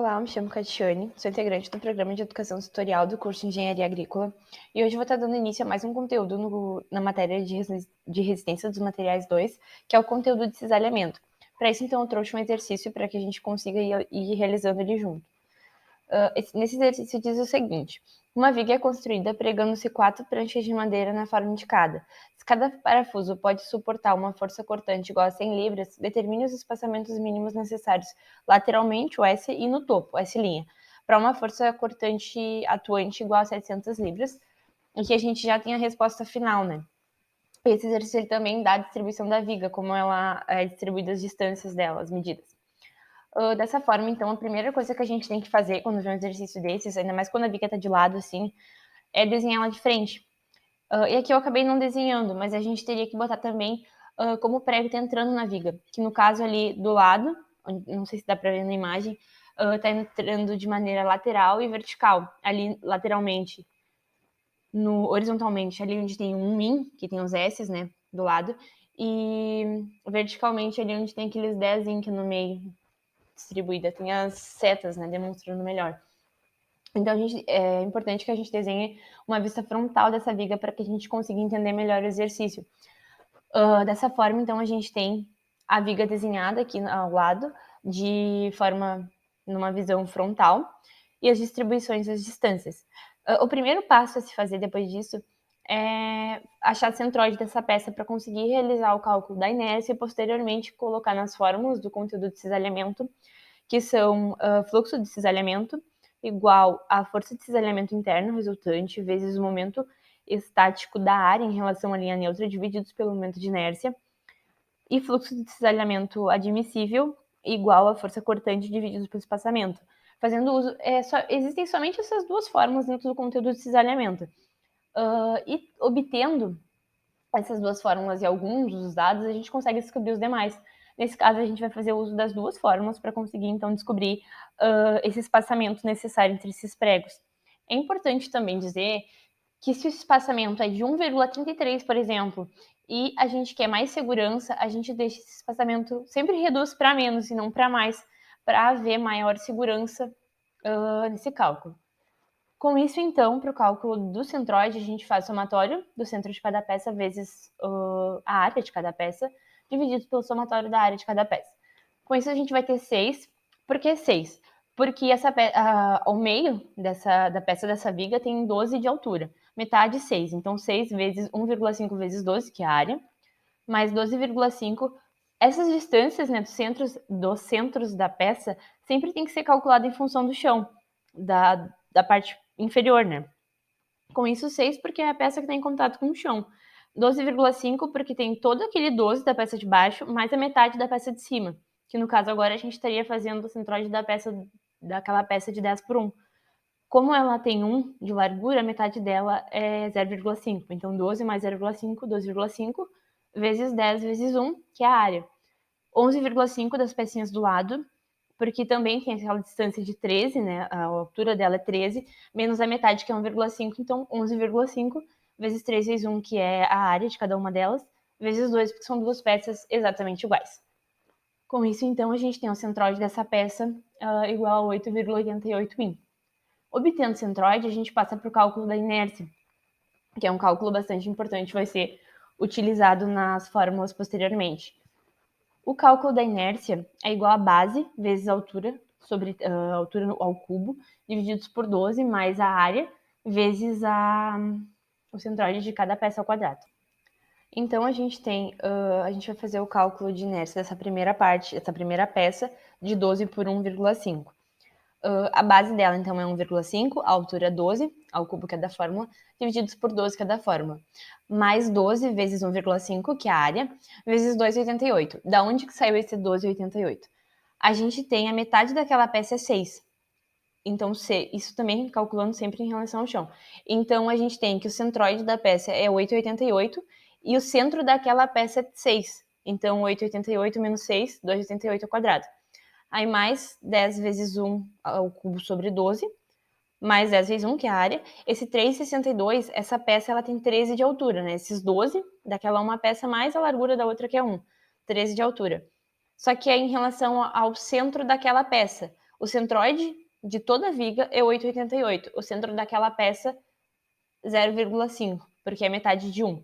Olá, eu me chamo Catiane, sou integrante do programa de Educação Tutorial do curso de Engenharia Agrícola e hoje vou estar dando início a mais um conteúdo na matéria de resistência dos materiais 2, que é o conteúdo de cisalhamento. Para isso, então, eu trouxe um exercício para que a gente consiga ir realizando ele junto. Nesse exercício diz o seguinte: uma viga é construída pregando-se 4 pranchas de madeira na forma indicada. Se cada parafuso pode suportar uma força cortante igual a 100 libras, determine os espaçamentos mínimos necessários lateralmente, o S, e no topo, S', para uma força cortante atuante igual a 700 libras, e que a gente já tem a resposta final, né? Esse exercício também dá a distribuição da viga, como ela é distribuída as distâncias dela, as medidas. Dessa forma, então, a primeira coisa que a gente tem que fazer quando vê um exercício desses, ainda mais quando a viga está de lado, assim, é desenhar ela de frente. E aqui eu acabei não desenhando, mas a gente teria que botar também como o prego está entrando na viga, que no caso ali do lado, não sei se dá para ver na imagem, está entrando de maneira lateral e vertical. Ali lateralmente, horizontalmente, ali onde tem um min, que tem os S, né, do lado, e verticalmente ali onde tem aqueles 10 que no meio, distribuída, tem as setas, né, demonstrando melhor. Então, é importante que a gente desenhe uma vista frontal dessa viga para que a gente consiga entender melhor o exercício. Dessa forma, então, a gente tem a viga desenhada aqui ao lado, de forma, numa visão frontal, e as distribuições das distâncias. O primeiro passo a se fazer depois disso é achar a centroide dessa peça para conseguir realizar o cálculo da inércia e, posteriormente, colocar nas fórmulas do conteúdo de cisalhamento, que são fluxo de cisalhamento igual a força de cisalhamento interno resultante vezes o momento estático da área em relação à linha neutra divididos pelo momento de inércia, e fluxo de cisalhamento admissível igual a força cortante dividido pelo espaçamento. Fazendo uso, existem somente essas duas fórmulas dentro do conteúdo de cisalhamento. E obtendo essas duas fórmulas e alguns dos dados, a gente consegue descobrir os demais. Nesse caso, a gente vai fazer uso das duas fórmulas para conseguir, então, descobrir esse espaçamento necessário entre esses pregos. É importante também dizer que se o espaçamento é de 1,33, por exemplo, e a gente quer mais segurança, a gente deixa esse espaçamento, sempre reduz para menos e não para mais, para haver maior segurança nesse cálculo. Com isso, então, para o cálculo do centroide, a gente faz o somatório do centro de cada peça vezes a área de cada peça, dividido pelo somatório da área de cada peça. Com isso, a gente vai ter 6. Por que 6? Porque o meio da peça dessa viga tem 12 de altura, metade 6. Então, 6 vezes 1,5 vezes 12, que é a área, mais 12,5. Essas distâncias, né, dos centros da peça sempre tem que ser calculada em função do chão, da parte inferior, né? Com isso, 6 porque é a peça que está em contato com o chão. 12,5 porque tem todo aquele 12 da peça de baixo, mais a metade da peça de cima. Que no caso agora a gente estaria fazendo o centroide daquela peça de 10 por 1. Como ela tem 1 de largura, a metade dela é 0,5. Então 12 mais 0,5, 12,5, vezes 10 vezes 1, que é a área. 11,5 das pecinhas do lado, porque também tem aquela distância de 13, né? A altura dela é 13, menos a metade, que é 1,5, então 11,5 vezes 3 vezes 1, que é a área de cada uma delas, vezes 2, porque são duas peças exatamente iguais. Com isso, então, a gente tem o centroide dessa peça igual a 8,88 min. Obtendo o centroide, a gente passa para o cálculo da inércia, que é um cálculo bastante importante, vai ser utilizado nas fórmulas posteriormente. O cálculo da inércia é igual a base vezes a altura, sobre a altura ao cubo, divididos por 12, mais a área, vezes o centroide de cada peça ao quadrado. Então, a gente vai fazer o cálculo de inércia dessa primeira parte, essa primeira peça, de 12 por 1,5. A base dela, então, é 1,5, a altura é 12, ao cubo, que é da fórmula, divididos por 12, que é da fórmula. Mais 12 vezes 1,5, que é a área, vezes 2,88. Da onde que saiu esse 12,88? A gente tem a metade daquela peça é 6. Então, isso também calculando sempre em relação ao chão. Então, a gente tem que o centroide da peça é 8,88 e o centro daquela peça é 6. Então, 8,88 menos 6, 2,88 ao quadrado. Aí mais 10 vezes 1 ao cubo sobre 12, mais 10 vezes 1, que é a área. Esse 3,62, essa peça ela tem 13 de altura, né? Esses 12, daquela uma peça mais a largura da outra, que é 1. 13 de altura. Só que é em relação ao centro daquela peça. O centroide de toda a viga é 8,88. O centro daquela peça, 0,5, porque é metade de 1.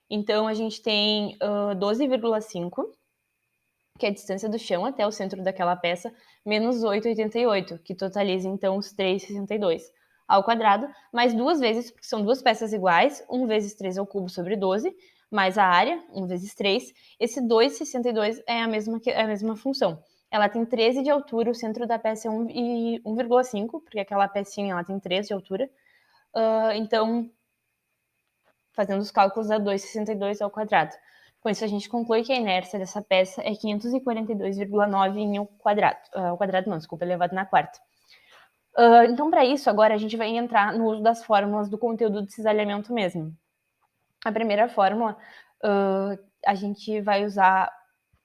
Então, a gente tem 12,5, que é a distância do chão até o centro daquela peça, menos 8,88, que totaliza, então, os 3,62 ao quadrado, mais 2 vezes, porque são duas peças iguais, 1 vezes 3 ao cubo sobre 12, mais a área, 1 vezes 3. Esse 2,62 é a mesma função. Ela tem 13 de altura, o centro da peça é 1,5, porque aquela pecinha ela tem 13 de altura. Então, fazendo os cálculos, dá 2,62 ao quadrado. Com isso, a gente conclui que a inércia dessa peça é 542,9 em ao quadrado. Ao quadrado não, desculpa, elevado na quarta. Então, para isso, agora a gente vai entrar no uso das fórmulas do conteúdo de cisalhamento mesmo. A primeira fórmula a gente vai usar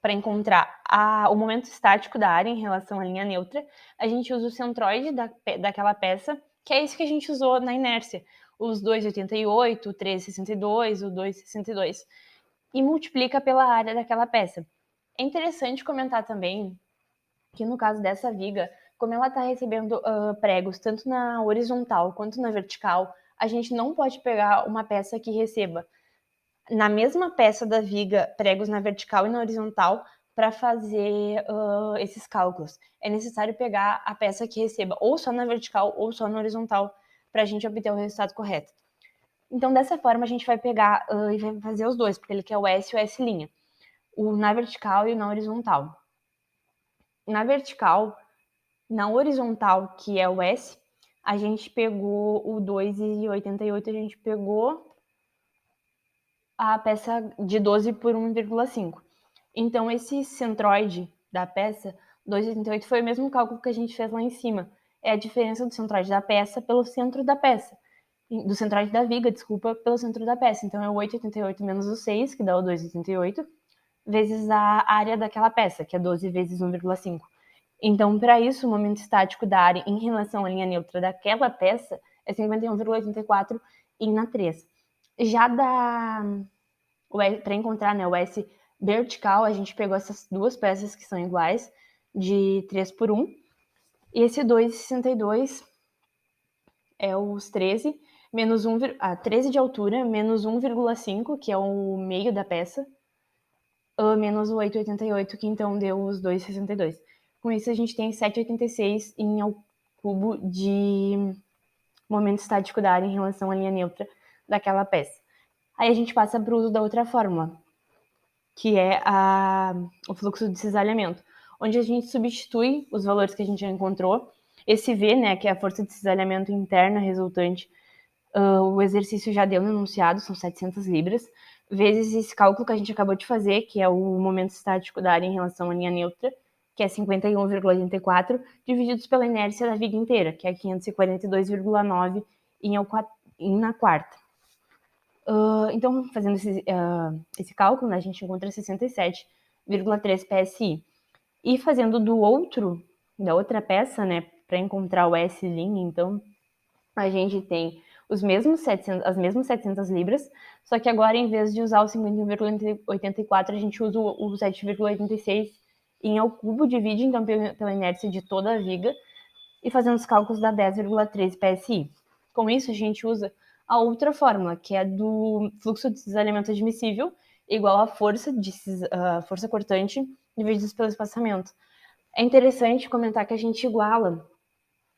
para encontrar o momento estático da área em relação à linha neutra. A gente usa o centroide daquela peça, que é isso que a gente usou na inércia. Os 2,88, o 3,62, o 2,62. E multiplica pela área daquela peça. É interessante comentar também que no caso dessa viga, como ela está recebendo pregos tanto na horizontal quanto na vertical, a gente não pode pegar uma peça que receba na mesma peça da viga pregos na vertical e na horizontal para fazer esses cálculos. É necessário pegar a peça que receba ou só na vertical ou só na horizontal para a gente obter o resultado correto. Então, dessa forma, a gente vai pegar e vai fazer os dois, porque ele quer o S e o S', o na vertical e o na horizontal. Na vertical, na horizontal, que é o S, a gente pegou o 2,88, a gente pegou a peça de 12 por 1,5. Então, esse centroide da peça, 2,88, foi o mesmo cálculo que a gente fez lá em cima. É a diferença do centroide da peça pelo centro da peça. Do centroide da viga, desculpa, pelo centro da peça. Então, é o 8,88 menos o 6, que dá o 2,88, vezes a área daquela peça, que é 12 vezes 1,5. Então, para isso, o momento estático da área em relação à linha neutra daquela peça é 51,84 em na 3. Já para encontrar, né, o S vertical, a gente pegou essas duas peças que são iguais, de 3 por 1. E esse 2,62 é os 13, menos 13 de altura, menos 1,5, que é o meio da peça, menos o 8,88, que então deu os 2,62. Com isso, a gente tem 7,86 em ao cubo de momento estático da área em relação à linha neutra daquela peça. Aí a gente passa para o uso da outra fórmula, que é o fluxo de cisalhamento, onde a gente substitui os valores que a gente já encontrou. Esse V, né, que é a força de cisalhamento interna resultante, o exercício já deu no enunciado, são 700 libras, vezes esse cálculo que a gente acabou de fazer, que é o momento estático da área em relação à linha neutra, que é 51,84, divididos pela inércia da viga inteira, que é 542,9 em na quarta. Então, fazendo esse cálculo, né, a gente encontra 67,3 PSI. E fazendo da outra peça, né, para encontrar o S', então, a gente tem as mesmas 700 libras, só que agora, em vez de usar o 51,84, a gente usa o 7,86 em ao cubo, divide, então, pela inércia de toda a viga, e fazendo os cálculos dá 10,13 PSI. Com isso, a gente usa a outra fórmula, que é do fluxo de cisalhamento admissível, igual à força cortante divididos pelo espaçamento. É interessante comentar que a gente iguala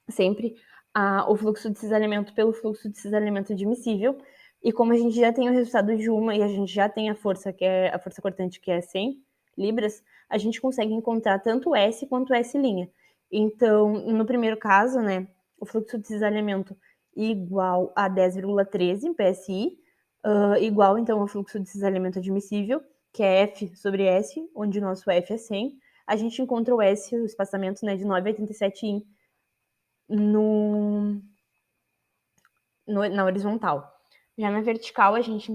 sempre o fluxo de cisalhamento pelo fluxo de cisalhamento admissível, e como a gente já tem o resultado de uma e a gente já tem a força cortante, que é 100 libras, a gente consegue encontrar tanto S quanto S'. Então, no primeiro caso, né, o fluxo de cisalhamento igual a 10,13 PSI, igual, então, ao fluxo de cisalhamento admissível, que é F sobre S, onde o nosso F é 100, a gente encontra o S, o espaçamento, né, de 9,87 in na horizontal. Já na vertical, a gente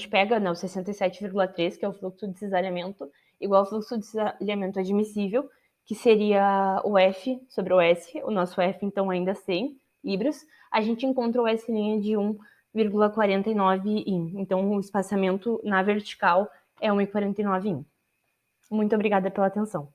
pega, né, o 67,3, que é o fluxo de cisalhamento, igual ao fluxo de cisalhamento admissível, que seria o F sobre o S, o nosso F, então, ainda 100 libras. A gente encontra o S' de 1,49 in. Então, o espaçamento na vertical é 1,49 in. Muito obrigada pela atenção.